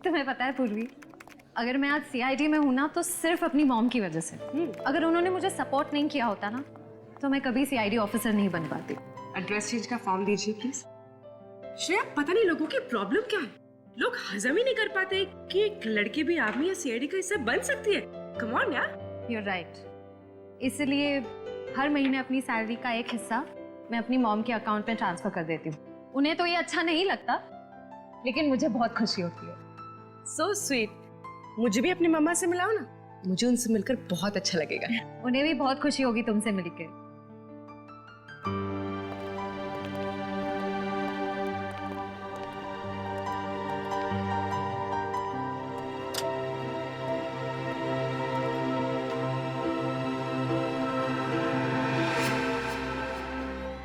तुम्हें पता है पूर्वी, अगर मैं आज सीआईडी में हूं ना तो सिर्फ अपनी मॉम की वजह से। अगर उन्होंने मुझे सपोर्ट नहीं किया होता ना तो मैं कभी सीआईडी ऑफिसर नहीं बन पाती। एड्रेस चेंज का फॉर्म दीजिए प्लीज। श्रेया, पता नहीं लोगों की प्रॉब्लम क्या है, लोग हजम ही नहीं कर पाते कि एक लड़की भी आर्मी या सीआईडी का हिस्सा बन सकती है। कम ऑन यार। You're right. इसलिए हर महीने अपनी सैलरी का एक हिस्सा मैं अपनी मॉम के अकाउंट में ट्रांसफर कर देती हूँ। उन्हें तो ये अच्छा नहीं लगता, लेकिन मुझे बहुत खुशी होती है। So sweet. मुझे भी अपनी मम्मा से मिलाओ ना, मुझे उनसे मिलकर बहुत अच्छा लगेगा। उन्हें भी बहुत खुशी होगी तुमसे मिलकर।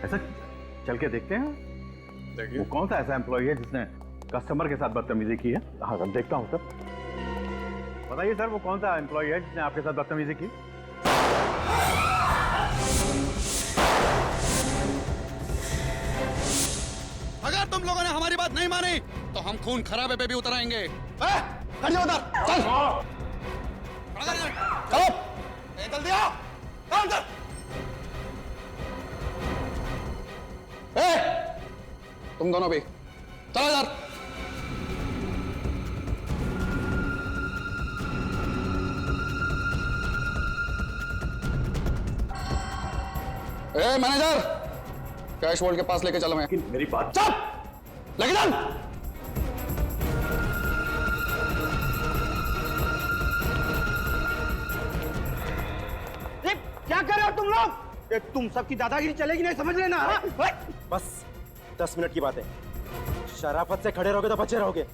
ऐसा चल के देखते हैं। देखिए वो कौन सा ऐसा एम्प्लॉय है जिसने कस्टमर के साथ बदतमीजी की है? हाँ सर, देखता हूँ सर। बताइए सर, वो कौन सा एम्प्लॉय है जिसने आपके साथ बदतमीजी की? अगर तुम लोगों ने हमारी बात नहीं मानी तो हम खून खराबे पे भी उतर आएंगे। चल जल्दी आओ। तुम दोनों भी चलो इधर। मैनेजर, कैश वॉल्ट के पास लेके चलो। मैं मेरी बात चुप लेके चल। क्या कर रहे हो तुम लोग? तुम सबकी दादागिरी चलेगी नहीं, समझ लेना। बस 10 मिनट की बात है। शराफत से खड़े रहोगे तो बचे रहोगे।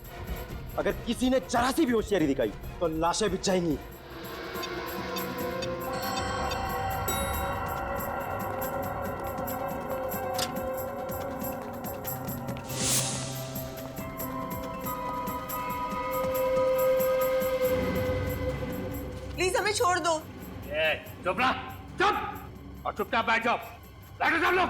अगर किसी ने जरा सी भी होशियारी दिखाई तो लाशें बिछ जाएंगी। प्लीज हमें छोड़ दो। चुप रहा, चुप और चुपचाप बैठ जाओ। बैठो सब लोग।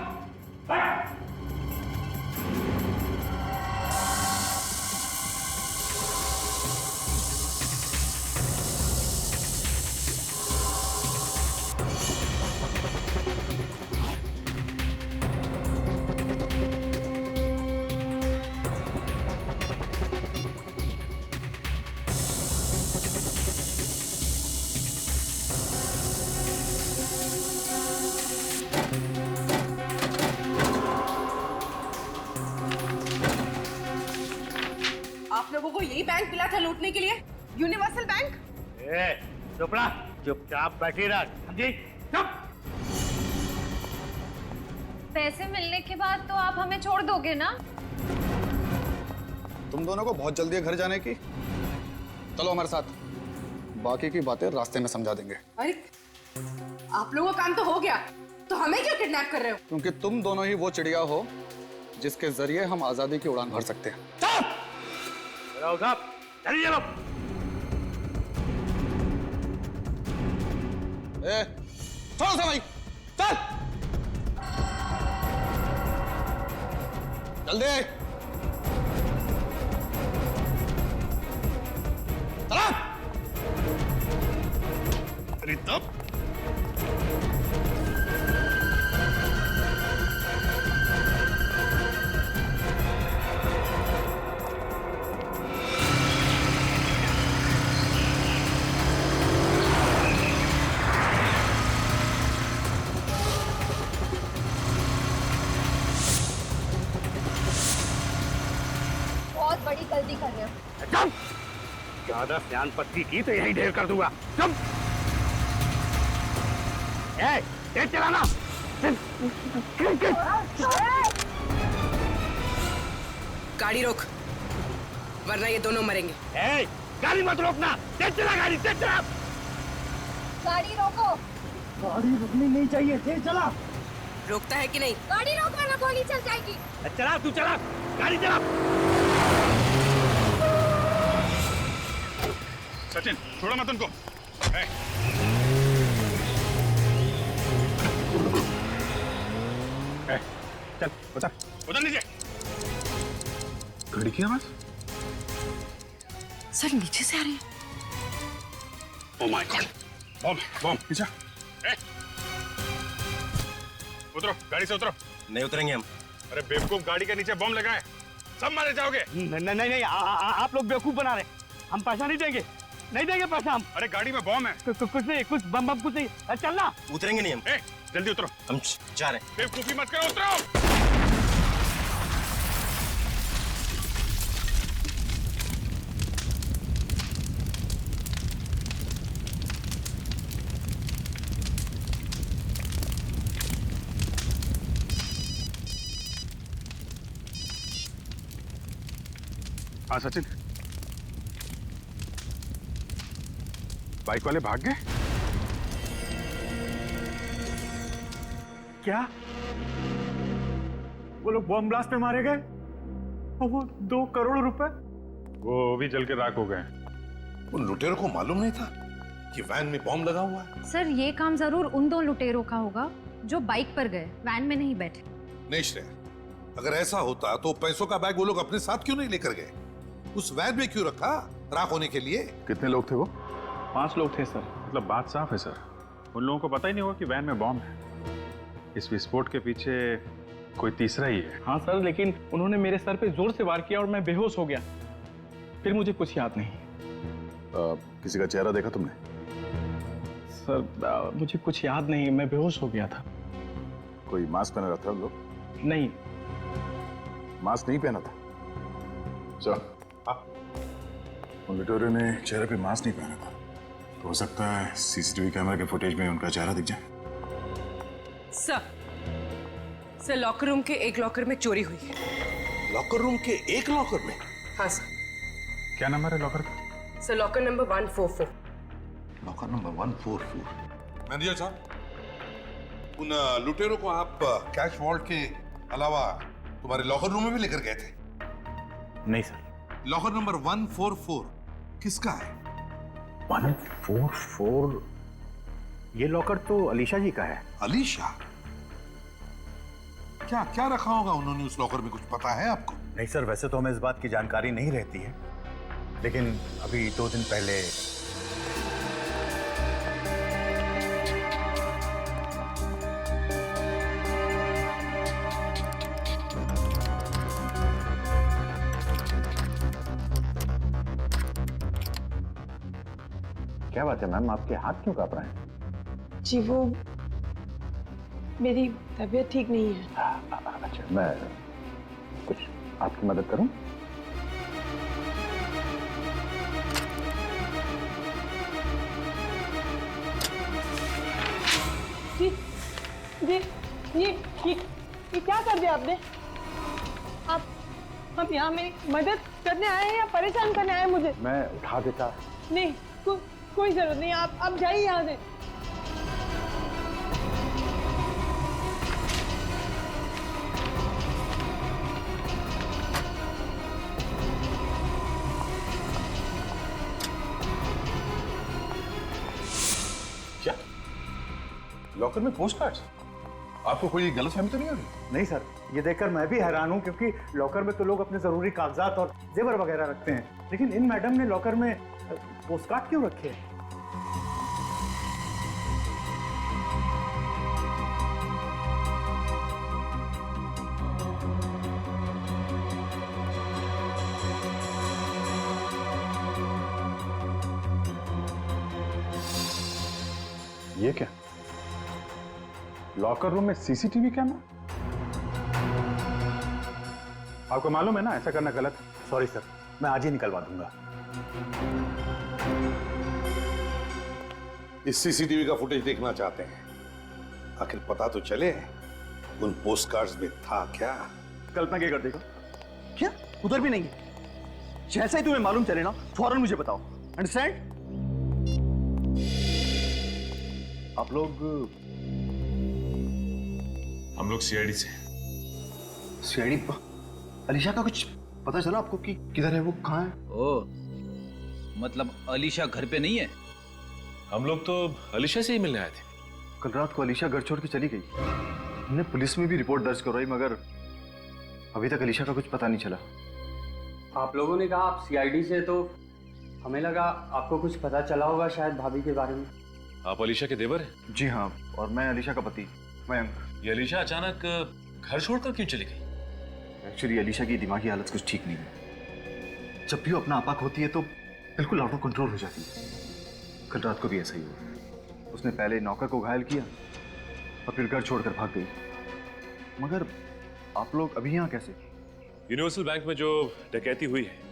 आप लोगों को यही बैंक मिला था लूटने के लिए, यूनिवर्सल बैंक? चुप रहा, चुपचाप बैठी रह, समझी? चुप। पैसे मिलने के बाद तो आप हमें छोड़ दोगे ना? तुम दोनों को बहुत जल्दी है घर जाने की। चलो हमारे साथ, बाकी की बातें रास्ते में समझा देंगे। अरे आप लोगों का काम तो हो गया, तो हमें क्यों किडनैप कर रहे हो? क्योंकि तुम दोनों ही वो चिड़िया हो जिसके जरिए हम आजादी की उड़ान भर सकते हैं। साहब चलिए चलो। छोड़ो से भाई, चल जल्दी चला। अरे तब बहुत बड़ी गलती कर रहे हो। चुप। ज्यादा स्यान पत्ती की तो यही ढेर कर दूंगा। चुप। तेज चलाना। गाड़ी रोक, वरना ये दोनों मरेंगे। गाड़ी मत रोकना, तेज चला गाड़ी, तेज चला। गाड़ी रोको। गाड़ी रुकनी नहीं चाहिए, तेज चला। रोकता है कि नहीं? गाड़ी रोक वरना गोली चल जाएगी। चला, तू चला, गाड़ी चला। सचिन छोड़ो मत उनको। चल उतर उतर लीजिए। घड़ी की आवाज। सर नीचे से आ रही है। ओह माय गॉड, बम बम पीछा। उतरो, गाड़ी से उतरो। नहीं उतरेंगे हम। अरे बेवकूफ, गाड़ी के नीचे बम लगा है, सब मारे जाओगे। नहीं आप लोग बेवकूफ बना रहे। हम पैसा नहीं देंगे, नहीं देंगे पैसा हम। अरे गाड़ी में बम है। कुछ नहीं, कुछ बम कुछ नहीं। चलना। उतरेंगे नहीं हम। जल्दी उतरो। हम जा रहे हैं। बेवकूफी मत करो, उतरो। हाँ सचिन, बाइक वाले भाग गए क्या? वो लोग बॉम्ब ब्लास्ट में मारे गए और वो 2 करोड़ रुपए? वो भी जल के राख हो गए। उन लुटेरों को मालूम नहीं था कि वैन में बॉम्ब लगा हुआ है। सर ये काम जरूर उन 2 लुटेरों का होगा जो बाइक पर गए, वैन में नहीं बैठे। नहीं श्रेया, अगर ऐसा होता तो पैसों का बैग वो लोग अपने साथ क्यों नहीं लेकर गए? उस वैन में क्यों रखा? राख होने के लिए। कितने लोग थे वो? 5 लोग थे सर। मतलब बात साफ है सर, उन लोगों को पता ही नहीं होगा कि वैन में बॉम्ब है। इस विस्फोट के पीछे कोई तीसरा ही है। हाँ सर, लेकिन उन्होंने मेरे सर पे जोर से वार किया और मैं बेहोश हो गया। फिर मुझे कुछ याद नहीं। किसी का चेहरा देखा तुमने? सर मुझे कुछ याद नहीं, मैं बेहोश हो गया था। कोई मास्क पहना था उन लोग? नहीं। मास्क नहीं पहना था? चलो, उन लुटेरों ने चेहरे पे मास्क नहीं पहना था, तो हो सकता है सीसीटीवी कैमरा के फुटेज में उनका चेहरा दिख जाए। सर लॉकर रूम के एक लॉकर में चोरी हुई है। लॉकर रूम के एक लॉकर में? हाँ सर। क्या नंबर है लॉकर का? Sir locker number 144। Locker number 144। Manager साहब, उन लुटेरों को आप कैश वॉल्ट के अलावा तुम्हारे लॉकर रूम में भी लेकर गए थे? नहीं सर। लॉकर नंबर 144 किसका है? 144? ये लॉकर तो अलीशा जी का है। अलीशा? क्या क्या रखा होगा उन्होंने उस लॉकर में, कुछ पता है आपको? नहीं सर, वैसे तो हमें इस बात की जानकारी नहीं रहती है, लेकिन अभी 2 दिन पहले क्या बात है मैम, आपके हाथ क्यों कांप रहे हैं? जी वो मेरी तबीयत ठीक नहीं है। अच्छा, मैं कुछ आपकी मदद करूं? जी जी ये क्या कर दिया आपने? आप यहाँ मेरी मदद करने आए हैं या परेशान करने आए हैं मुझे? मैं उठा देता। नहीं, कोई जरूरत नहीं, आप जाइए यहाँ से। क्या लॉकर में पोस्ट कार्ड्स? आपको कोई गलतफहमी तो नहीं हो रही? नहीं सर, ये देखकर मैं भी हैरान हूं, क्योंकि लॉकर में तो लोग अपने जरूरी कागजात और जेवर वगैरह रखते हैं, लेकिन इन मैडम ने लॉकर में पोस्ट कार्ड क्यों रखे हैं? ये क्या? लॉकर रूम में सीसीटीवी कैमरा? आपको मालूम है ना ऐसा करना गलत है। सॉरी सर, मैं आज ही निकलवा दूंगा। इस सीसीटीवी का फुटेज देखना चाहते हैं, आखिर पता तो चले उन पोस्ट कार्ड्स में था क्या। कल्पना क्या कर देगा? क्या उधर भी नहीं है? जैसा ही तुम्हें मालूम चले ना, फौरन मुझे बताओ। अंडरस्टैंड? आप लोग? हम लोग सीआईडी से। सीआईडी? अलीशा का कुछ पता चला आपको कि किधर है वो, कहाँ है? ओ, मतलब अलीशा घर पे नहीं है? हम लोग तो अलीशा से ही मिलने आए थे। कल रात को अलीशा घर छोड़ के चली गई। हमने पुलिस में भी रिपोर्ट दर्ज करवाई, मगर अभी तक अलीशा का कुछ पता नहीं चला। आप लोगों ने कहा आप सीआईडी से, तो हमें लगा आपको कुछ पता चला होगा शायद भाभी के बारे में। आप अलीशा के देवर हैं? जी हाँ, और मैं अलीशा का पति मयंक। ये अलीशा अचानक घर छोड़कर क्यों चली गई? एक्चुअली अलीशा की दिमागी हालत कुछ ठीक नहीं है। जब भी वो अपना आपा होती है तो बिल्कुल आउट ऑफ कंट्रोल हो जाती है। कल रात को भी ऐसा ही हुआ। उसने पहले नौकर को घायल किया और फिर घर छोड़कर भाग गई। मगर आप लोग अभी यहाँ कैसे? यूनिवर्सल बैंक में जो डकैती हुई है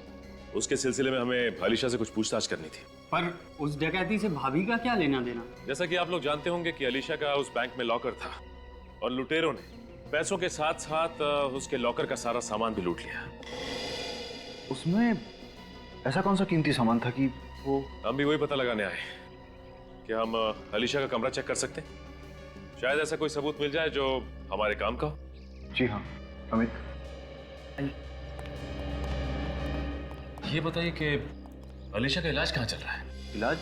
उसके सिलसिले में हमें अलीशा से कुछ पूछताछ करनी थी। पर उस डकैती से भाभी का क्या लेना देना? जैसा कि आप लोग जानते होंगे कि अलीशा का उस बैंक में लॉकर था और लुटेरों ने पैसों के साथ साथ उसके लॉकर का सारा सामान भी लूट लिया। उसमें ऐसा कौन सा कीमती सामान था कि वो? हम भी वही पता लगाने आए कि हम अलीशा का कमरा चेक कर सकते हैं। शायद ऐसा कोई सबूत मिल जाए जो हमारे काम का हो। जी हाँ अमित। ये बताइए कि अलीशा का इलाज कहाँ चल रहा है? इलाज?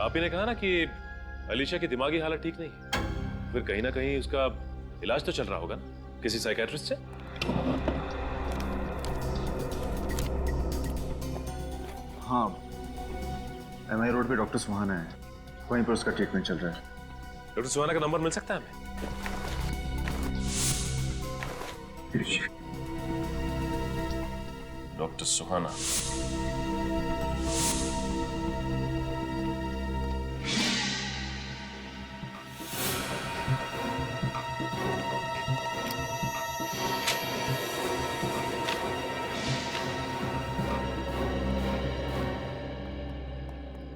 आप ही ने कहा ना कि अलीशा की दिमागी हालत ठीक नहीं है, फिर कहीं ना कहीं उसका इलाज तो चल रहा होगा ना किसी साइकियाट्रिस्ट से? हाँ, MI रोड पे डॉक्टर सुहाना है, वहीं पर उसका ट्रीटमेंट चल रहा है। डॉक्टर सुहाना का नंबर मिल सकता है हमें? डॉक्टर सुहाना।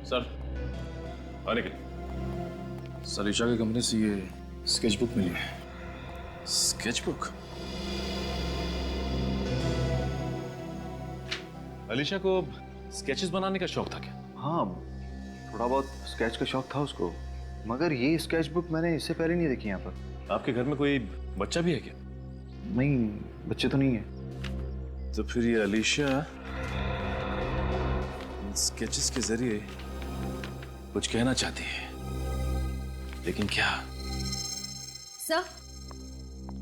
सर आने के लिए। अलीशा के कमरे से ये स्केचबुक मिली है। स्केचबुक? अलीशा को स्केचेस बनाने का शौक था क्या? हाँ, थोड़ा बहुत स्केच का शौक था उसको, मगर ये स्केचबुक मैंने इससे पहले नहीं देखी यहाँ पर। आपके घर में कोई बच्चा भी है क्या? नहीं, बच्चे तो नहीं है। तो फिर ये अलीशा स्केचेस के जरिए कुछ कहना चाहती है, लेकिन क्या?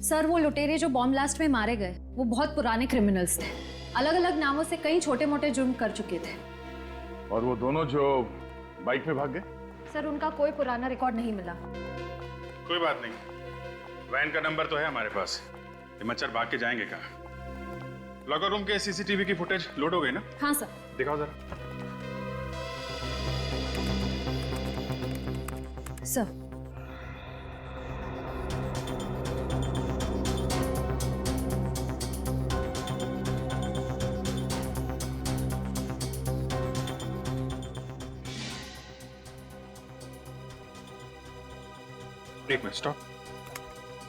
सर वो लुटेरे जो बॉम्ब ब्लास्ट में मारे गए वो बहुत पुराने क्रिमिनल्स थे। अलग अलग नामों से कई छोटे मोटे जुर्म कर चुके थे। और वो दोनों जो बाइक में भाग गए? सर उनका कोई पुराना रिकॉर्ड नहीं मिला। कोई बात नहीं, वैन का नंबर तो है हमारे पास। ये मच्छर भाग के जाएंगे कहाँ? लॉकर रूम के CCTV की फुटेज लोड हो गई ना? हाँ सर। दिखाओ जरा। सर एक मिनट स्टॉप।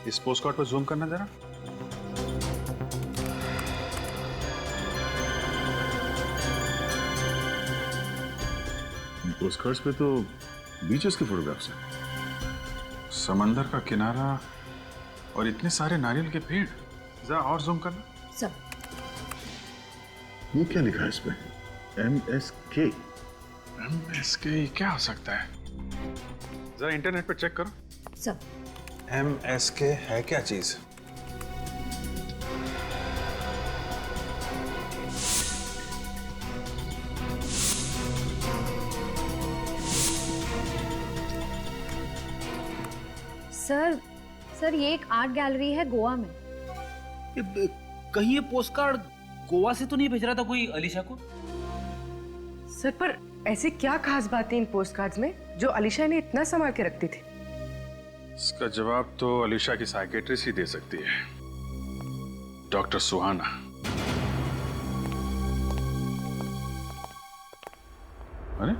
इस पोस्ट कार्ड पर जूम करना जरा। पोस्ट कार्ड्स पे तो बीचेस के फोटोग्राफ्स हैं, समंदर का किनारा और इतने सारे नारियल के पेड़। जरा और जूम करना। सर ये क्या लिखा है इस पे? MSK। MSK क्या हो सकता है? जरा इंटरनेट पर चेक करो। सर MSK है क्या चीज? सर ये एक आर्ट गैलरी है गोवा में। कहीं ये पोस्टकार्ड गोवा से तो नहीं भेज रहा था कोई अलीशा को? सर पर ऐसी क्या खास बातें इन पोस्ट कार्ड्स में जो अलीशा ने इतना संभाल के रखती थी? इसका जवाब तो अलीशा की साइकियाट्रिस्ट ही दे सकती है, डॉक्टर सुहाना। अरे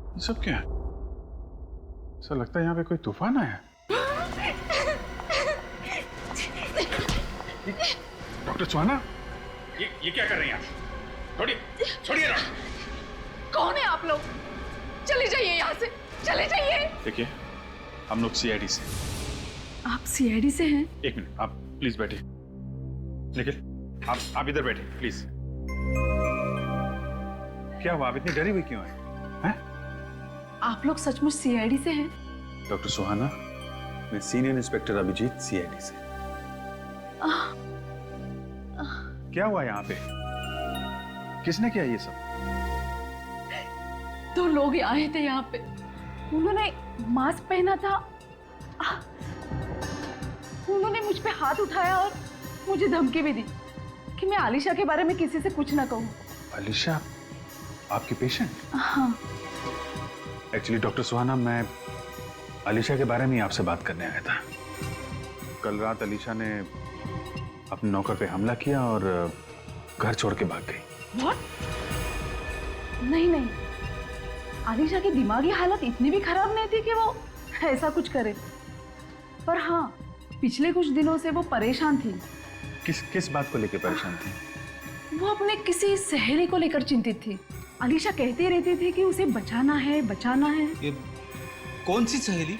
ये सब क्या है? ऐसा लगता है यहाँ पे कोई तूफान आया। डॉक्टर सुहाना, ये क्या कर रही हैं आप? छोड़िए ना। कौन है आप लोग? चले जाइए यहाँ से, चले जाइए। देखिए, हम लोग CID से। आप CID से हैं? एक मिनट, आप प्लीज बैठिए। निखिल, आप इधर बैठिए प्लीज। क्या हुआ? आप इतनी डरी हुई क्यों है? आप लोग सचमुच CID से हैं? डॉक्टर सुहाना, मैं सीनियर इंस्पेक्टर अभिजीत, CID से। क्या हुआ यहाँ पे? किसने किया ये सब? तो लोग आए थे यहाँ पे, उन्होंने मास्क पहना था, उन्होंने मुझ पे हाथ उठाया और मुझे धमकी भी दी कि मैं आलिशा के बारे में किसी से कुछ ना कहूँ। अलीशा आपकी पेशेंट? हाँ। एक्चुअली डॉक्टर सुहाना, मैं अलीशा के बारे में आपसे बात करने आया था। कल रात अलीशा ने अपने नौकर पे हमला किया और घर छोड़ के भाग गई। What? नहीं नहीं, आलिशा की दिमागी हालत इतनी भी खराब नहीं थी कि वो ऐसा कुछ करे। पर हाँ, पिछले कुछ दिनों से वो परेशान थी। किस बात को लेकर परेशान थी? वो अपने किसी सहेली को लेकर चिंतित थी। आलिशा कहती रहती थी कि उसे बचाना है, बचाना है। ये कौन सी सहेली?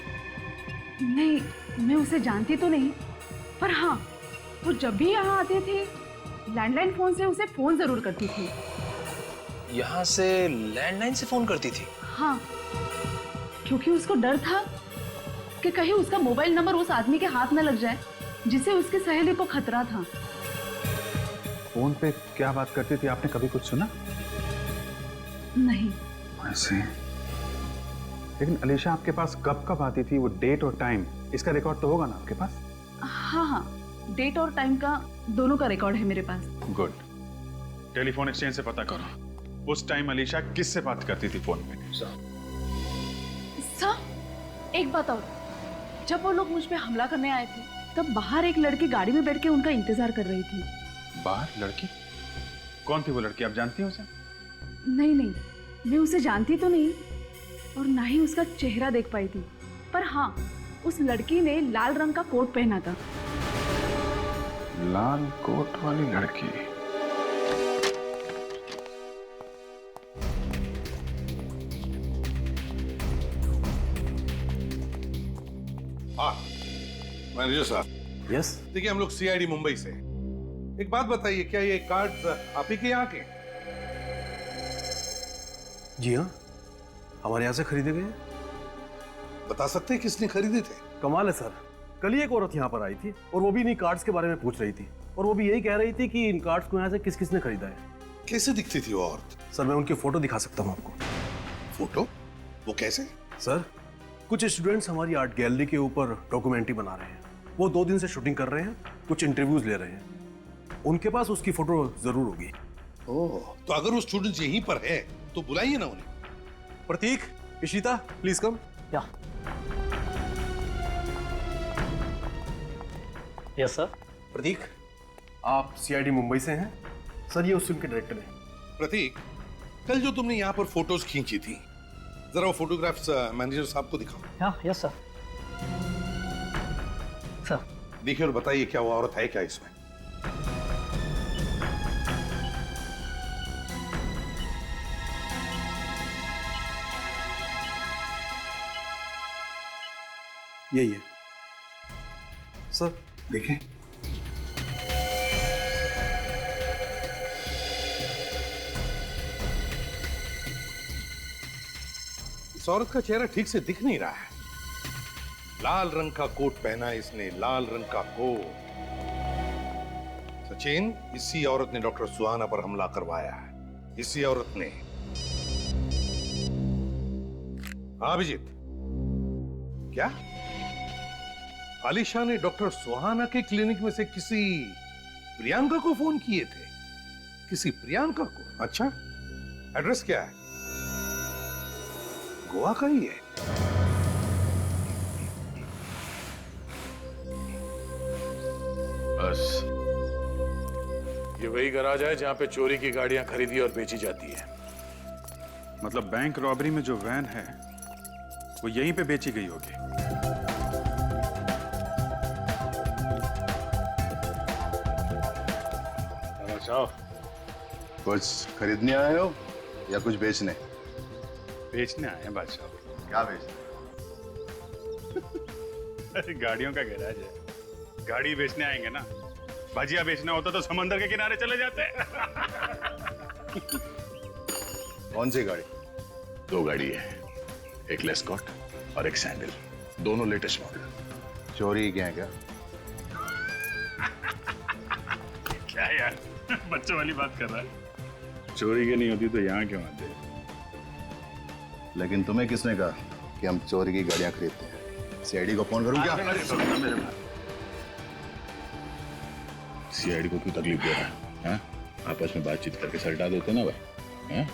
नहीं, मैं उसे जानती तो नहीं, पर हाँ, वो जब भी यहाँ आती थी लैंडलाइन फोन से उसे फोन जरूर करती थी। यहाँ से लैंडलाइन से फोन करती थी? हाँ, क्योंकि उसको डर था कि कहीं उसका मोबाइल नंबर उस आदमी के हाथ न लग जाए जिसे उसकी सहेली को खतरा था। फोन पे क्या बात करती थी, आपने कभी कुछ सुना? नहीं। ऐसे? लेकिन अलीशा आपके पास कब आती थी, वो डेट और टाइम, इसका रिकॉर्ड तो होगा ना आपके पास? हाँ हाँ, डेट और टाइम का दोनों का रिकॉर्ड है मेरे पास। गुड। टेलीफोन एक्सचेंज से पता करो उस टाइम अलीशा किससे बात करती थी फोन पे। सर, एक बात और, जब वो लोग मुझ पे हमला करने आए थे तब बाहर एक लड़की गाड़ी में बैठ के उनका इंतजार कर रही थी। बाहर लड़की? कौन थी वो लड़की, आप जानती हो उसे? नहीं नहीं, मैं उसे जानती तो नहीं और ना ही उसका चेहरा देख पाई थी, पर हाँ, उस लड़की ने लाल रंग का कोट पहना था। लाल कोट वाली लड़की? हाँ मैनेजर साहब। यस। देखिए हम लोग सीआईडी मुंबई से। एक बात बताइए, क्या ये कार्ड्स आप ही के यहाँ के? जी हाँ, हमारे यहाँ से खरीदे गए। बता सकते हैं किसने खरीदे थे? कमाल है सर, कल ही एक औरत यहाँ पर आई थी और वो भी इन्हीं कार्ड्स के बारे में पूछ रही थी और वो भी यही कह रही थी कि इन कार्ड्स को यहाँ से किस किसने खरीदा है। कैसे दिखती थी वो औरत? सर मैं उनकी फोटो दिखा सकता हूँ आपको। फोटो? वो कैसे? सर, कुछ स्टूडेंट्स हमारी आर्ट गैलरी के ऊपर डॉक्यूमेंट्री बना रहे हैं। वो 2 दिन से शूटिंग कर रहे हैं, कुछ इंटरव्यूज ले रहे हैं। उनके पास उसकी फोटो जरूर होगी। ओह, तो अगर वो स्टूडेंट्स यहीं पर है तो बुलाइए ना उन्हें। प्रतीक, इशिता, प्लीज कम। या यस सर। प्रतीक, आप सीआईडी मुंबई से हैं? सर ये उस फिल्म के डायरेक्टर हैं। प्रतीक, कल जो तुमने यहाँ पर फोटोज खींची थी, जरा वो फोटोग्राफ्स मैनेजर साहब को दिखाओ। हाँ यस सर। सर देखिए और बताइए क्या वो औरत है क्या इसमें? यही है सर, देखें। इस औरत का चेहरा ठीक से दिख नहीं रहा है। लाल रंग का कोट पहना है इसने, लाल रंग का कोट। सचिन, इसी औरत ने डॉक्टर सुहाना पर हमला करवाया है। इसी औरत ने। हाँ अभिजीत, क्या आलिशा ने डॉक्टर सुहाना के क्लिनिक में से किसी प्रियंका को फोन किए थे? किसी प्रियंका को? अच्छा, एड्रेस क्या है? गोवा का ही है। बस ये वही गराज है जहां पे चोरी की गाड़ियां खरीदी और बेची जाती है। मतलब बैंक रॉबरी में जो वैन है वो यहीं पे बेची गई होगी। कुछ खरीदने आए हो या कुछ बेचने? बेचने आए हैं बादशाह। क्या बेचने? अरे गाड़ियों का गैराज है, गाड़ी बेचने आएंगे ना। भजिया बेचना होता तो समंदर के किनारे चले जाते। कौन सी गाड़ी? 2 गाड़ी है, एक लेस्कॉट और एक सैंडल, दोनों लेटेस्ट मॉडल। चोरी क्या है क्या? क्या यार, बच्चों वाली बात कर रहा है। चोरी की नहीं होती तो यहाँ क्यों आते? लेकिन तुम्हें किसने कहा कि हम चोरी की गाड़ियां खरीदते हैं? सीआईडी को फोन करूं क्या? सीआईडी को क्यों तकलीफ दे रहा है? हाँ? आपस में बातचीत करके सलटा देते ना भाई। हाँ?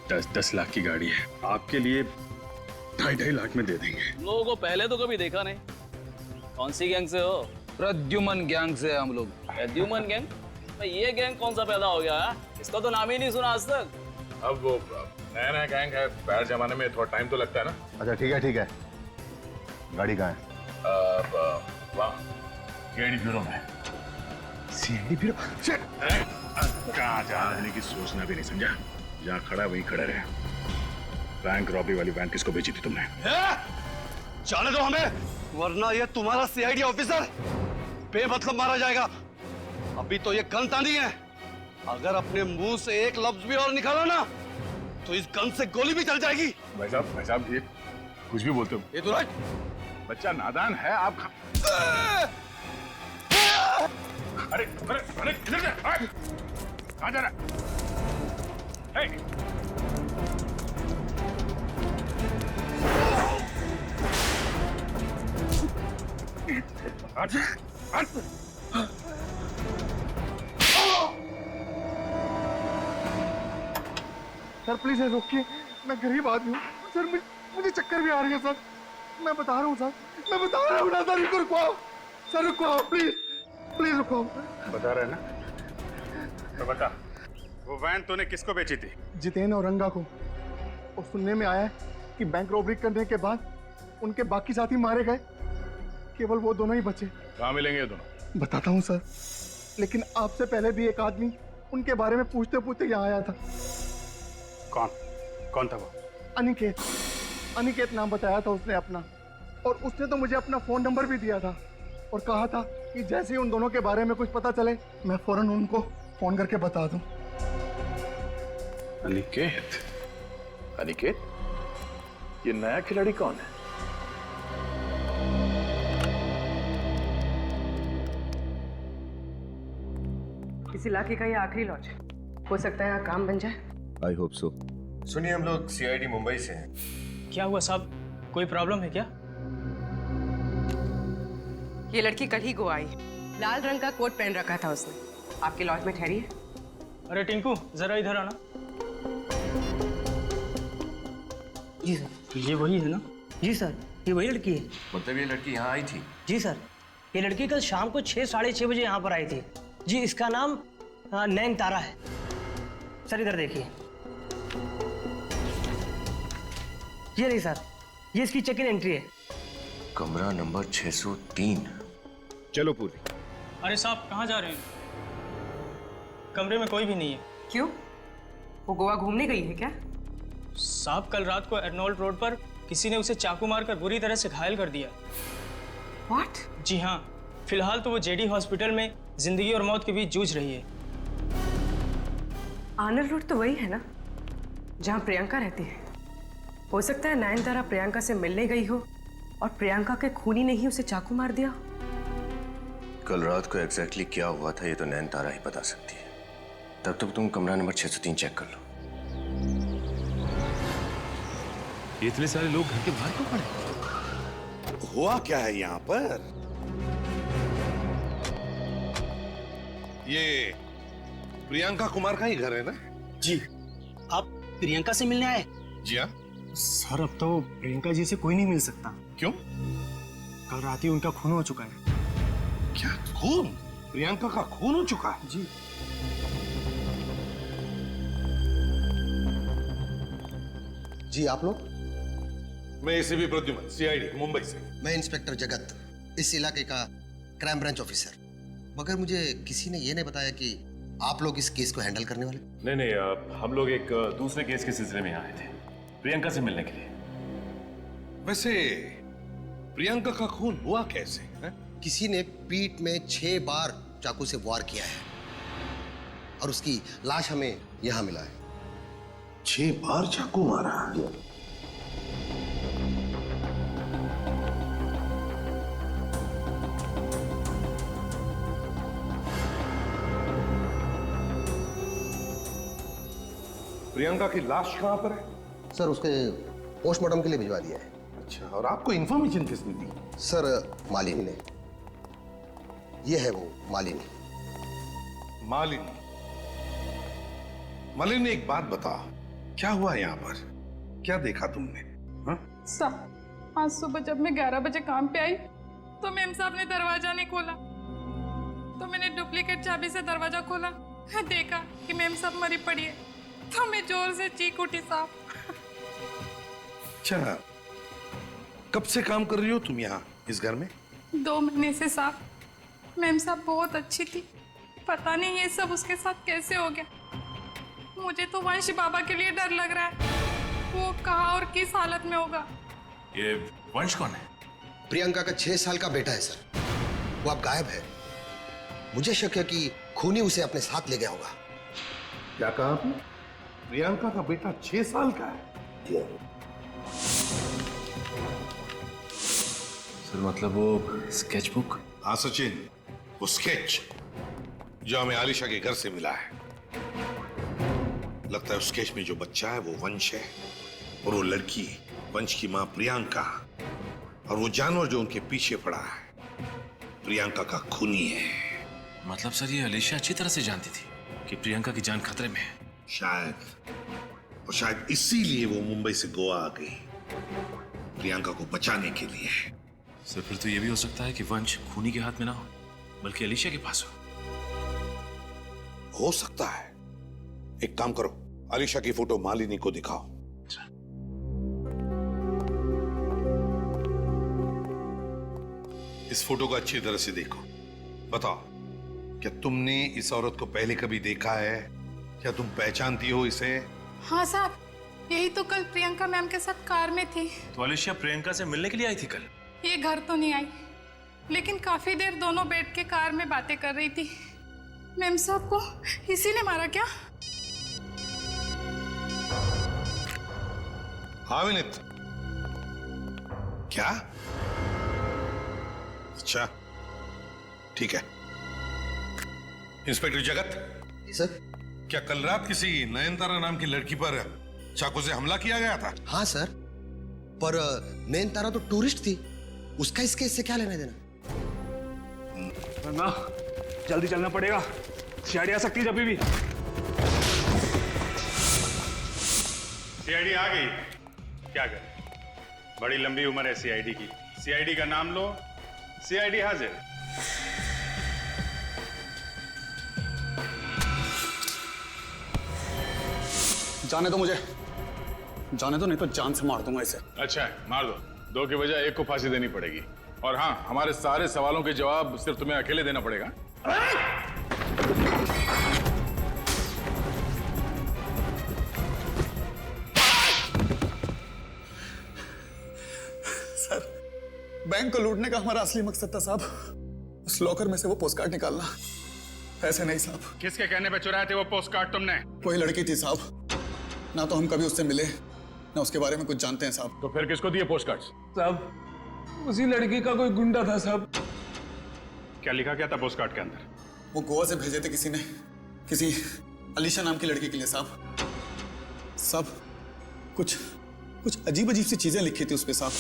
10 लाख की गाड़ी है, आपके लिए 2.5 लाख में दे देंगे। लोगों को पहले तो कभी देखा नहीं। कौन सी गैंग से हो? प्रद्युमन गैंग से हम लोग। प्रद्युमन गैंग? भाई ये गैंग कौन सा पैदा हो गया है? इसका तो नाम ही नहीं सुना आज तक। अब वो नया गैंग है, पहले जमाने में थोड़ा टाइम तो लगता है ना। अच्छा ठीक है। गाड़ी कहाँ है? सीआईडी ब्यूरो में। CID bureau? कहाँ जाने की सोचना भी नहीं, समझा? जहाँ खड़ा वहीं खड़े रहे। बैंक रॉबरी वाली वैन किसको बेची थी तुमने? जाने दो हमें, वरना ये तुम्हारा सीआईडी ऑफिसर बेमतलब मारा जाएगा। अभी तो ये गन तानी है, अगर अपने मुंह से एक लफ्ज भी और निकाला ना तो इस गन से गोली भी चल जाएगी। भाई साहब ये कुछ भी बोलते हो। ये तो राइट, बच्चा नादान है आप। अरे किधर जा? कहाँ जा रहा है? सर प्लीज रोकिए, मैं गरीब आदमी हूँ सर, मुझे चक्कर भी आ रही है सर, मैं बता रहा हूँ सर, मैं बता रहा हूँ ना सर, रुको सर, रुको प्लीज रुको। बता रहे ना? तो बता, वो वैन तूने किसको बेची थी? जितेन और रंगा को। और सुनने में आया है कि बैंक रॉबरी करने के बाद उनके बाकी साथी मारे गए, केवल वो दोनों ही बचे। कहाँ मिलेंगे ये दोनों? बताता हूँ सर, लेकिन आपसे पहले भी एक आदमी उनके बारे में पूछते पूछते यहाँ आया था। कौन था वो? अनिकेत नाम बताया था उसने अपना, और उसने तो मुझे अपना फोन नंबर भी दिया था और कहा था कि जैसे ही उन दोनों के बारे में कुछ पता चले मैं फौरन उनको फोन करके बता दूं। अनिकेत? ये नया खिलाड़ी कौन है? इस इलाके का ये आखिरी लॉज है, हो सकता है यहाँ काम बन जाए। I hope so. सुनिए, हम लोग सीआईडी मुंबई से हैं। क्या हुआ साहब, कोई प्रॉब्लम है क्या? ये लड़की कल ही गोवा आई, लाल रंग का कोट पहन रखा था उसने। आपके लॉज में ठहरी है। अरे टिंकू जरा इधर आना। जी सर, ये वही है ना? जी सर, ये वही लड़की है। मतलब ये लड़की यहाँ आई थी? जी सर, ये लड़की कल शाम को 6 साढ़े 6 बजे यहाँ पर आई थी। जी, इसका नाम नैन तारा है। सर इधर देखिए, ये नहीं सर, ये इसकी चेक इन एंट्री है। कमरा नंबर 603। चलो पूरी। अरे साहब कहाँ जा रहे हैं? कमरे में कोई भी नहीं है। क्यों, वो गोवा घूमने गई है क्या? साहब कल रात को अर्नोल्ड रोड पर किसी ने उसे चाकू मारकर बुरी तरह से घायल कर दिया। What? जी हाँ, फिलहाल तो वो जेडी हॉस्पिटल में जिंदगी और मौत के बीच जूझ रही है। आर्नल्ड रोड तो वही है ना जहाँ प्रियंका रहती है। हो सकता है नयनतारा प्रियंका से मिलने गई हो और प्रियंका के खूनी ने ही उसे चाकू मार दिया। कल रात को एग्जैक्टली क्या हुआ था ये तो नयनतारा ही बता सकती है। तब तक तुम कमरा नंबर 603 चेक कर लो। इतने सारे लोग घर के बाहर क्यों खड़े? हुआ क्या है यहाँ पर? ये प्रियंका कुमार का ही घर है ना? जी, आप प्रियंका से मिलने आए? जी हाँ। सर अब तो प्रियंका जी से कोई नहीं मिल सकता। क्यों? कल रात ही उनका खून हो चुका है। क्या खून? प्रियंका का खून हो चुका है? जी। जी आप लोग? मैं एसीपी प्रद्युमन, सीआईडी मुंबई से। मैं इंस्पेक्टर जगत, इस इलाके का क्राइम ब्रांच ऑफिसर। मगर मुझे किसी ने ये नहीं बताया कि आप लोग इस केस को हैंडल करने वाले। नहीं, हम लोग एक दूसरे केस के सिलसिले में आए थे, प्रियंका से मिलने के लिए। वैसे प्रियंका का खून हुआ कैसे है? किसी ने पीठ में 6 बार चाकू से वार किया है और उसकी लाश हमें यहाँ मिला है। 6 बार चाकू मारा? प्रियंका की लाश कहाँ पर है? सर उसके पोस्टमार्टम के लिए भिजवा दिया है। अच्छा, और आपको इन्फॉर्मेशन किसने दी? सर मालिनी ने। ये है वो मालिनी। मालिनी। मालिनी, एक बात बता, क्या हुआ यहाँ पर? क्या देखा तुमने? हाँ? साहब, आज सुबह जब मैं 11 बजे काम पे आई तो मेम साहब ने दरवाजा नहीं खोला, तो मैंने डुप्लीकेट चाबी से दरवाजा खोला, देखा कि मेम साहब मरी पड़ी है, तो मैं जोर से चीख उठी साहब। अच्छा, कब से काम कर रही हो तुम यहाँ इस घर में? 2 महीने से साहब। मेम साहब बहुत अच्छी थी, पता नहीं ये सब उसके साथ कैसे हो गया। मुझे तो वंश बाबा के लिए डर लग रहा है, वो कहाँ और किस हालत में होगा। ये वंश कौन है? प्रियंका का 6 साल का बेटा है सर, वो अब गायब है। मुझे शक है कि खूनी उसे अपने साथ ले गया होगा। क्या कहा आपने? प्रियंका का बेटा 6 साल का है? सर मतलब वो स्केचबुक? हाँ सचिन, वो स्केच जो हमें आलिशा के घर से मिला है। लगता है उस स्केच में जो बच्चा है वो वंश है, और वो लड़की वंश की मां प्रियंका, और वो जानवर जो उनके पीछे पड़ा है प्रियंका का खूनी है। मतलब सर ये अलीशा अच्छी तरह से जानती थी कि प्रियंका की जान खतरे में है। शायद, और शायद इसीलिए वो मुंबई से गोवा आ गई प्रियंका को बचाने के लिए। सर फिर तो ये भी हो सकता है कि वंश खूनी के हाथ में ना हो बल्कि अलीशा के पास हो सकता है। एक काम करो, अलीशा की फोटो मालिनी को दिखाओ। इस फोटो को अच्छी तरह से देखो। बताओ, क्या तुमने इस औरत को पहले कभी देखा है? क्या तुम पहचानती हो इसे? हाँ साहब, यही तो कल प्रियंका मैम के साथ कार में थी। तो अलीशा प्रियंका से मिलने के लिए आई थी कल? ये घर तो नहीं आई, लेकिन काफी देर दोनों बैठ के कार में बातें कर रही थी। मैम साहब को इसी ने मारा क्या? हाँ विनीत, क्या? अच्छा ठीक है। इंस्पेक्टर जगत सर, क्या कल रात किसी नयनतारा नाम की लड़की पर चाकू से हमला किया गया था? हाँ सर, पर नयनतारा तो टूरिस्ट थी, उसका इस केस से क्या लेना देना? ना, जल्दी चलना पड़ेगा, सीआईडी आ सकती है जब भी। सीआईडी आ गई, क्या करें? बड़ी लंबी उम्र है सीआईडी की। सीआईडी का नाम लो, सीआईडी हाजिर। जाने दो मुझे, जाने दो, नहीं तो जान से मार दूंगा इसे। अच्छा है, मार दो। 2 की बजाय 1 को फांसी देनी पड़ेगी। और हाँ, हमारे सारे सवालों के जवाब सिर्फ तुम्हें अकेले देना पड़ेगा। सर, बैंक को लूटने का हमारा असली मकसद था साहब, उस लॉकर में से वो पोस्टकार्ड निकालना। ऐसे नहीं साहब। किसके कहने पे चुराए थे वो पोस्टकार्ड तुमने? कोई लड़की थी साहब, ना तो हम कभी उससे मिले, ना उसके बारे में कुछ जानते हैं साहब। तो फिर किसको दिए पोस्टकार्ड? साहब, उसी लड़की का कोई गुंडा था साहब। क्या लिखा क्या था पोस्टकार्ड के अंदर? वो गोवा से भेजे थे किसी ने, किसी अलीशा नाम की लड़की के लिए साहब। सब कुछ अजीब अजीब सी चीजें लिखी थी उस पे साहब।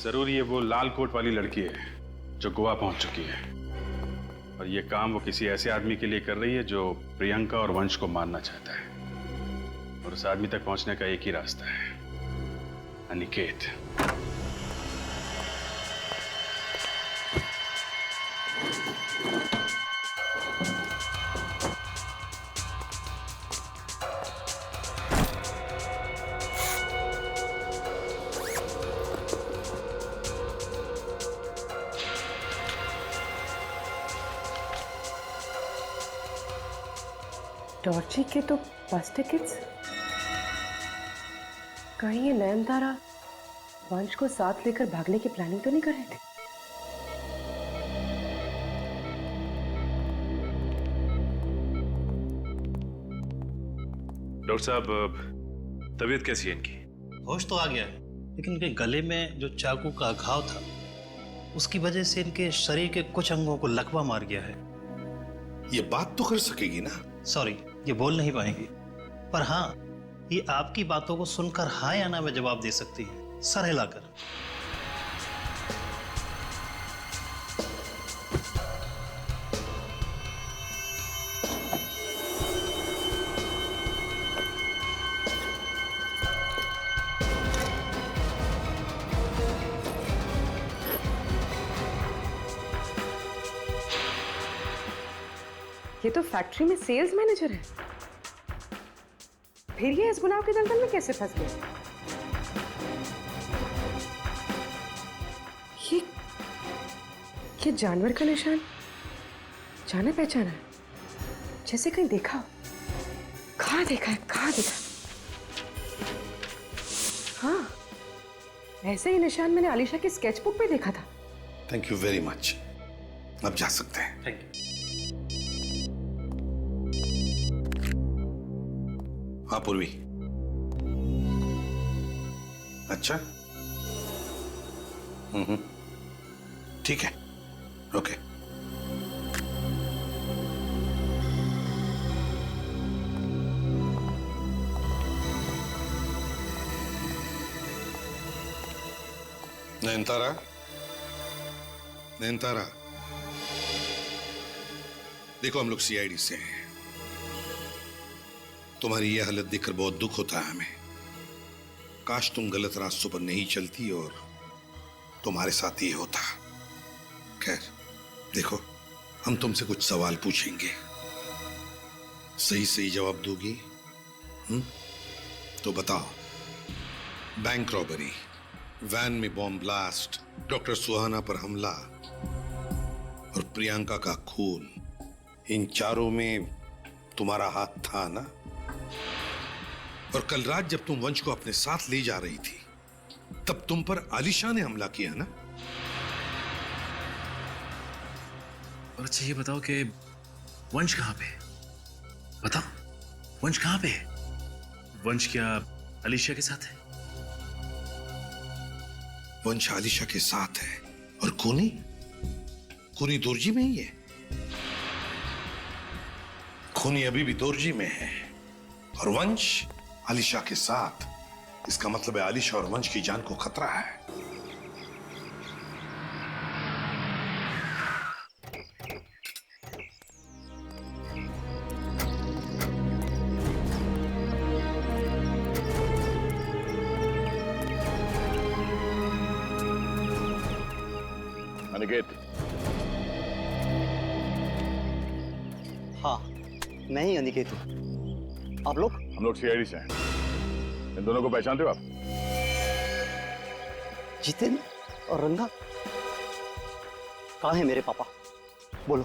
जरूर ये वो लाल कोट वाली लड़की है जो गोवा पहुंच चुकी है, और ये काम वो किसी ऐसे आदमी के लिए कर रही है जो प्रियंका और वंश को मारना चाहता है। और उस आदमी तक पहुंचने का एक ही रास्ता है, अनिकेत। टॉर्ची के तो बस टिकट्स। कहीं ये नयनतारा वंश को साथ लेकर भागने की प्लानिंग तो नहीं कर रहे थे? डॉक्टर साहब, तबीयत कैसी है इनकी? होश तो आ गया है, लेकिन इनके गले में जो चाकू का घाव था उसकी वजह से इनके शरीर के कुछ अंगों को लकवा मार गया है। ये बात तो कर सकेगी ना? सॉरी, ये बोल नहीं पाएंगी, पर हाँ, ये आपकी बातों को सुनकर हाँ या ना में जवाब दे सकती है, सर हिलाकर। ये तो फैक्ट्री में सेल्स मैनेजर है, फिर ये इस गुनाह के दलदल में कैसे फंस गए? ये जानवर का निशान जाना पहचाना है, जैसे कहीं देखा हो। कहाँ देखा है, कहाँ देखा? हाँ, ऐसे ही निशान मैंने आलिशा की स्केचबुक पे देखा था। Thank you very much. अब जा सकते हैं। Thank you. हाँ पूर्वी। अच्छा, ठीक है, ओके। नयनतारा, नयनतारा, देखो हम लोग सीआईडी से हैं। तुम्हारी यह हालत देखकर बहुत दुख होता है हमें। काश तुम गलत रास्तों पर नहीं चलती और तुम्हारे साथ ये होता। खैर, देखो हम तुमसे कुछ सवाल पूछेंगे, सही सही जवाब दोगी? तो बताओ, बैंक रॉबरी, वैन में बॉम्ब ब्लास्ट, डॉक्टर सुहाना पर हमला और प्रियंका का खून, इन चारों में तुम्हारा हाथ था ना? और कल रात जब तुम वंश को अपने साथ ले जा रही थी, तब तुम पर आलिशा ने हमला किया ना? और अच्छा ये बताओ कि वंश कहाँ पे? बताओ, वंश कहाँ पे है? वंश क्या आलिशा के साथ है? वंश आलिशा के साथ है और खूनी? खूनी दोरजी में ही है। खूनी अभी भी दोरजी में है और वंश आलिशा के साथ। इसका मतलब है आलिशा और वंश की जान को खतरा है। अनिकेत। हाँ, मैं ही अनिकेत हूँ। आप लोग? हम लोग सीआईडी से हैं। इन दोनों को पहचानते हो आप? जितेन और रंगा? कहाँ है मेरे पापा? बोलो,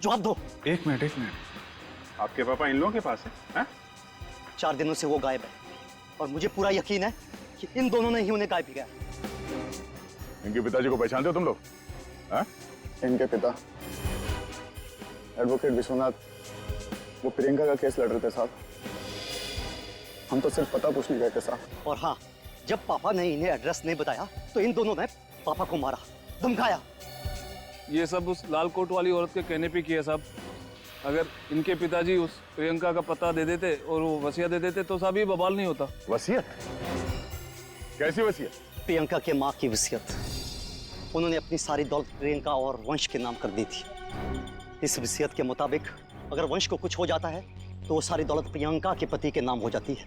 जवाब दो। एक मिनट। आपके पापा इन लोगों के पास है? 4 दिनों से वो गायब है और मुझे पूरा यकीन है कि इन दोनों ने ही उन्हें गायब किया। इनके पिताजी को पहचानते हो तुम लोग? इनके पिता एडवोकेट विश्वनाथ, वो प्रियंका का केस लड़ रहे थे साहब। हम तो सिर्फ पता पूछने गए थे साहब। और हाँ, जब पापा ने इन्हें एड्रेस नहीं बताया तो इन दोनों ने पापा को मारा, धमकाया। ये सब उस लाल कोट वाली औरत के कहने पे किया साहब। अगर इनके पिताजी उस प्रियंका का पता दे देते और वो वसीयत दे देते तो साहब ये बवाल नहीं होता। वसीयत? कैसी वसीयत? प्रियंका के माँ की वसीयत। उन्होंने अपनी सारी दौलत प्रियंका और वंश के नाम कर दी थी। इस वसीयत के मुताबिक अगर वंश को कुछ हो जाता है तो वो सारी दौलत प्रियंका के पति के नाम हो जाती है।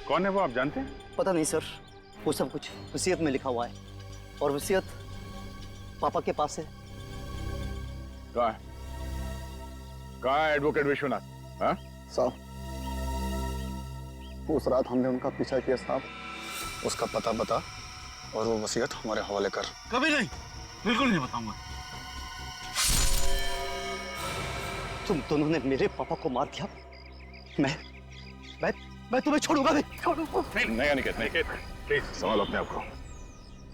कौन है वो, आप जानते हैं? पता नहीं सर, वो सब कुछ वसीयत में लिखा हुआ है और वसीयत पापा के पास है। कहाँ है? कहाँ है एडवोकेट विश्वनाथ? साहब, उस रात हमने उनका पीछा किया साहब। उसका पता बता और वो वसीयत हमारे हवाले कर। कभी नहीं, बिल्कुल नहीं बताऊंगा। तुम दोनों ने मेरे पापा को मार दिया। मैं तुम्हें छोड़ूंगा नहीं। नहीं अनिकेत, प्लीज संभालो अपने आप को।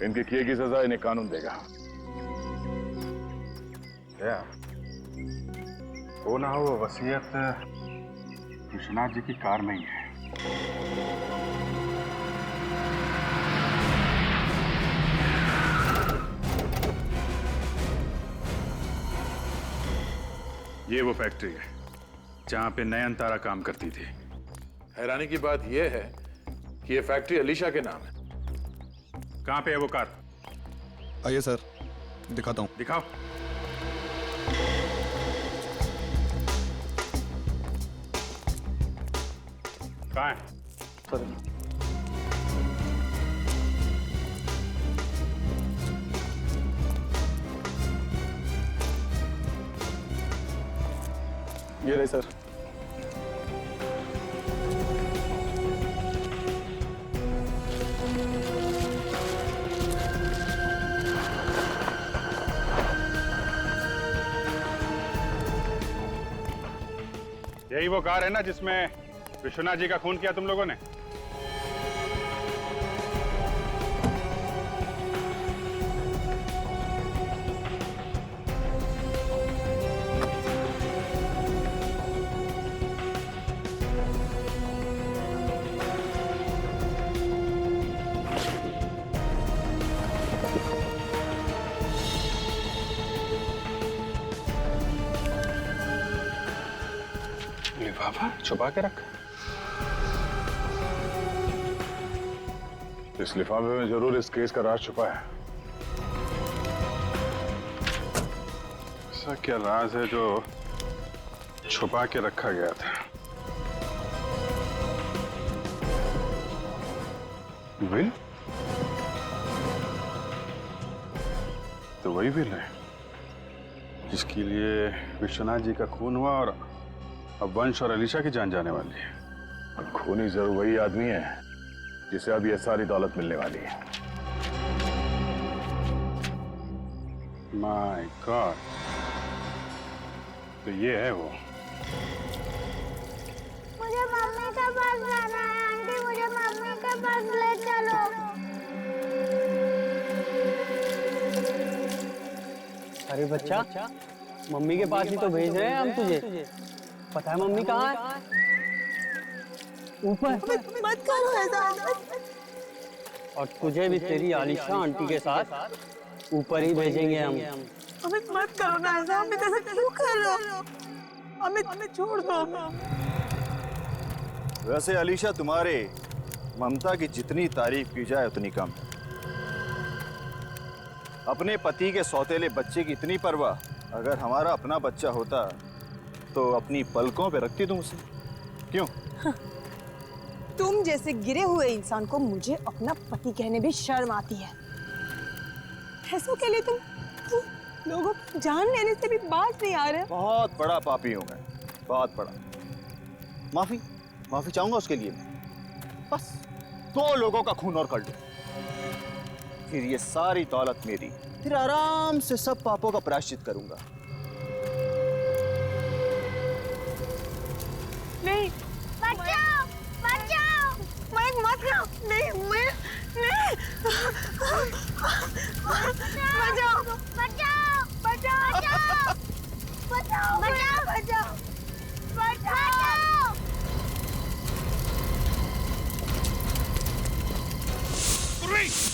इनके किए की सजा इन्हें कानून देगा। क्या वो ना हो, वसीयत विश्वनाथ जी की कार में ही है। ये वो फैक्ट्री है जहां पे नयनतारा काम करती थी। हैरानी की बात यह है कि ये फैक्ट्री अलीशा के नाम है। कहां पे है वो कार? आइए सर, दिखाता हूं। दिखाओ। कहां है? ये रही सर। यही वो कार है ना जिसमें विश्वनाथ जी का खून किया तुम लोगों ने? लिफाफा छुपा के रखा। इस लिफाफे में जरूर इस केस का राज छुपा है। ऐसा क्या राज है जो छुपा के रखा गया था? विल? तो वही विल है जिसके लिए विश्वनाथ जी का खून हुआ और अब वंश और अलीशा की जान जाने वाली है। खूनी जरूर वही आदमी है जिसे अब ये सारी दौलत मिलने वाली है। माय गॉड, तो ये है वो। मुझे मम्मी के पास जाना है आंटी, मुझे मम्मी के पास ले चलो। अरे बच्चा, मम्मी के पास ही तो भेज रहे हैं हम तुझे। पता है मम्मी कहाँ है? ऊपर। मत करो ऐसा। और तुझे भी तेरी आलिशा आंटी के साथ ऊपर ही भेजेंगे हम। अमित मत करो ना ऐसा, अमित ऐसा क्यों कर रहे हो? अमित छोड़ दो। वैसे अलीशा, तुम्हारे ममता की जितनी तारीफ की जाए उतनी कम है। अपने पति के सौतेले बच्चे की इतनी परवाह अगर हमारा अपना बच्चा होता तो अपनी पलकों पे रखती तुम उसे। क्यों? तुम जैसे गिरे हुए इंसान को मुझे अपना पति कहने भी शर्म आती है। पैसों के लिए तुम लोगों को जान लेने से भी बात नहीं आ रहे। बहुत बड़ा पापी हूं मैं, बहुत बड़ा। माफी चाहूंगा उसके लिए। बस 2 लोगों का खून और कर दो, फिर ये सारी दौलत मेरी, फिर आराम से सब पापों का प्रायश्चित करूंगा। नहीं, बचाओ, बचाओ, मैं मत लो, नहीं, मैं नहीं, बचाओ, बचाओ, बचाओ, बचाओ, बचाओ, बचाओ, बचाओ।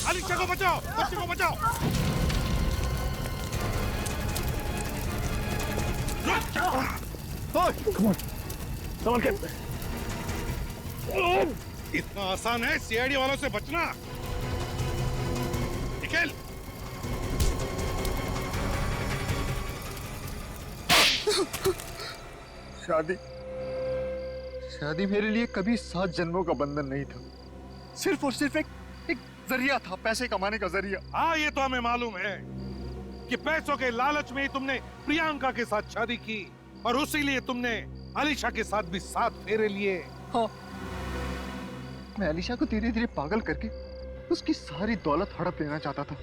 अलीशा को बचाओ, बच्चे को बचाओ। संभल के। इतना आसान है सीआईडी वालों से बचना? निकल। शादी मेरे लिए कभी 7 जन्मों का बंधन नहीं था, सिर्फ और सिर्फ एक जरिया था, पैसे कमाने का जरिया। हाँ, ये तो हमें मालूम है कि पैसों के लालच में ही तुमने प्रियंका के साथ शादी की और उसी लिए तुमने अलीशा के साथ भी 7 फेरे लिए। हाँ, मैं अलीशा को धीरे धीरे पागल करके उसकी सारी दौलत हड़प लेना चाहता था,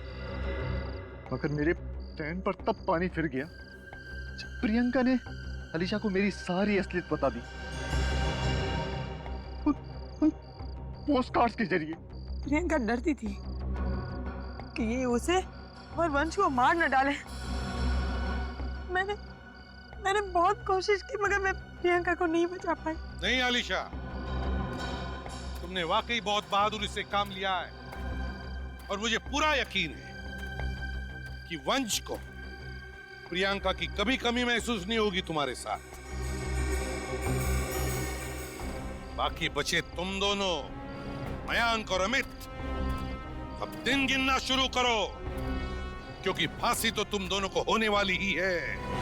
मगर मेरे प्लान पर तब पानी फिर गया जब प्रियंका ने अलीशा को मेरी सारी असलियत बता दी, पोस्टकार्ड्स के जरिए। प्रियंका डरती थी कि ये उसे और वंश को मार न डाले। मैंने बहुत कोशिश की मगर मैं प्रियंका को नहीं बचा पाई। नहीं अलीशा, तुमने वाकई बहुत बहादुरी से काम लिया है और मुझे पूरा यकीन है कि वंश को प्रियंका की कभी कमी महसूस नहीं होगी तुम्हारे साथ। बाकी बचे तुम दोनों, मयांक और अमित। अब दिन गिनना शुरू करो, क्योंकि फांसी तो तुम दोनों को होने वाली ही है।